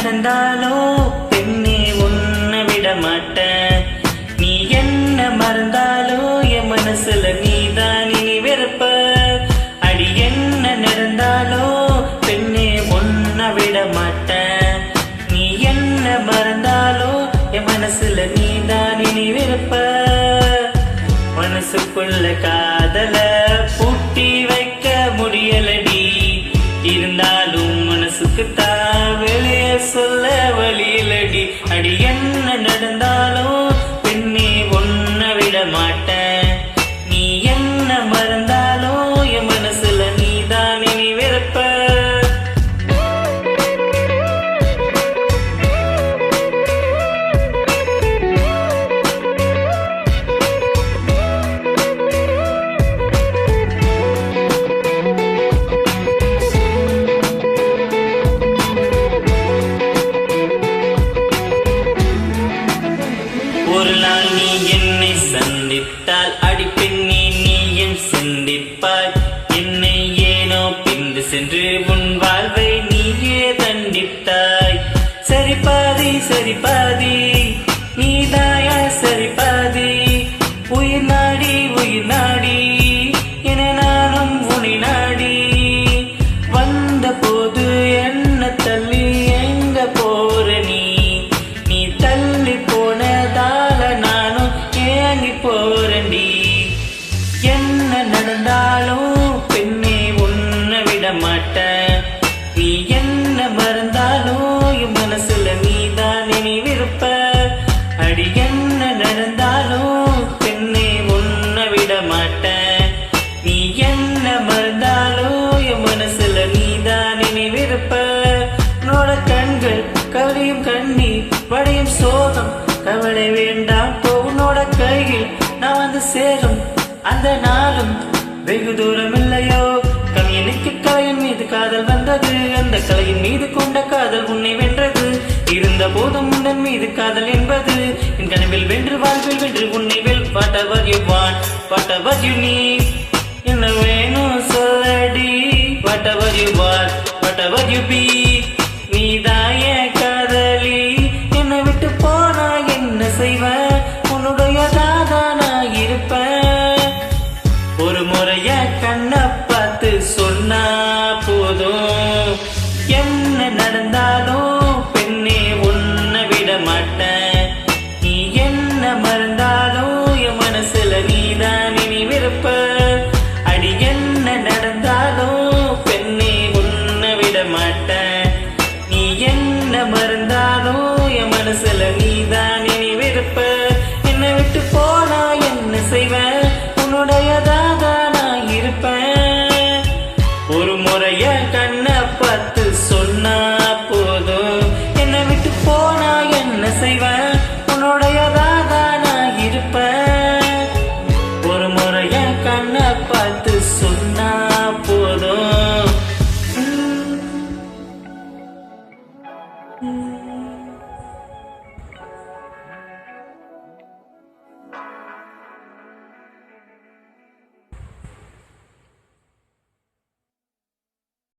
நடந்தாலோ பெண்ணே உன்னை விட மாட்டேன். நீ என்ன மறந்தாலோ என் மனசுல நீதான் இனி வெறுப்ப. அடி என்ன நடந்தாலோ பெண்ணே உன்னை விட மாட்டேன். நீ என்ன மறந்தாலோ என் மனசுல நீதான் இனி வெறுப்ப. மனசுக்குள்ள காதல பூட்டி வைக்க முடியலடி. இருந்தாலும் மனசுக்கு தான் வெளியே சொல்ல வழியிலடி. அடி என்ன நடந்தாலும் பெண்ணே உன்னை விட மாட்டேன். நீ என்ன மறந்தாலும் என் மனசுல நீதான் இனி வெறுப்ப. ஒரு நாள் நீ என்னை சந்தித்தால் அடி பெண்ணே நீ என் சிந்திப்பாய். என்னை ஏனோ பிந்து சென்று உன் வாழ்வை நீயே தண்டித்தாய். சரி பாதி சரி பாதி நீதாயா சரி பாதி. உயிர் நாடி என நானும் உன்னை நாடி. வந்த போது என்ன தள்ளி எங்க போற நீ. நீ தள்ளி போனதால நானும் ஏங்கி போறண்டி. என்ன நடந்தாலும் பெண்ணே உன்னை விட மாட்டேன். நீ என்ன மறந்தாலும் என் மனசுல நீதான் இனி விருப்ப. அடி என்ன நடந்தாலும் பெண்ணே உன்னை விட மாட்டேன். நீ என்ன மறந்தாலும் என் மனசுல நீதான் இனி விருப்ப. உன்னோட கண்கள் கவலையும் கண்ணீர் வடையும் சோகம் கவலை வேண்டாம் போ. உன்னோட கையில் நான் வந்து சேரும் அந்த நாளும் வெகு தூரம் இல்லையோ. கவியனுக்கு கலையின் மீது காதல் வந்தது. அந்த கலையின் மீது கொண்ட காதல் உன்னை வென்றது. இருந்த போதும் உந்தன் மீது காதல் என்பது என் கனவில் வென்று வாழ்வில் வென்று உன்னை well. Whatever you want, whatever you need, என்ன வேணும் சொல்லடி. Whatever you want, whatever you be, நீதான் என் காதலி. என்னை விட்டு போனா என்ன செய்வேன். உன்னுடையதாக நான் இருப்பேன். ஒரு முறைய கண்ணை பார்த்து சொன்னா போதும். என்ன நடந்தாலும் பெண்ணே உன்னை விட மாட்டேன். நீ என்ன மறந்தாலும் என் மனசுல நீதான் இனி விருப்ப. அடி என்ன நடந்தாலும் பெண்ணே உன்னை விட மாட்டேன். நீ என்ன மறந்தாலும் என் மனசுல நீதான் இனி விருப்ப. என்னை விட்டு போனா என்ன செய்வேன். உன்னுடையதாக நான் இருப்பேன். ஒரு முறைய கண்ணை பார்த்து சொன்னா போதும். என்னை விட்டு போனா என்ன செய்வேன். உன்னுடையதாக நான் இருப்பேன். ஒரு முறைய கண்ணை பார்த்து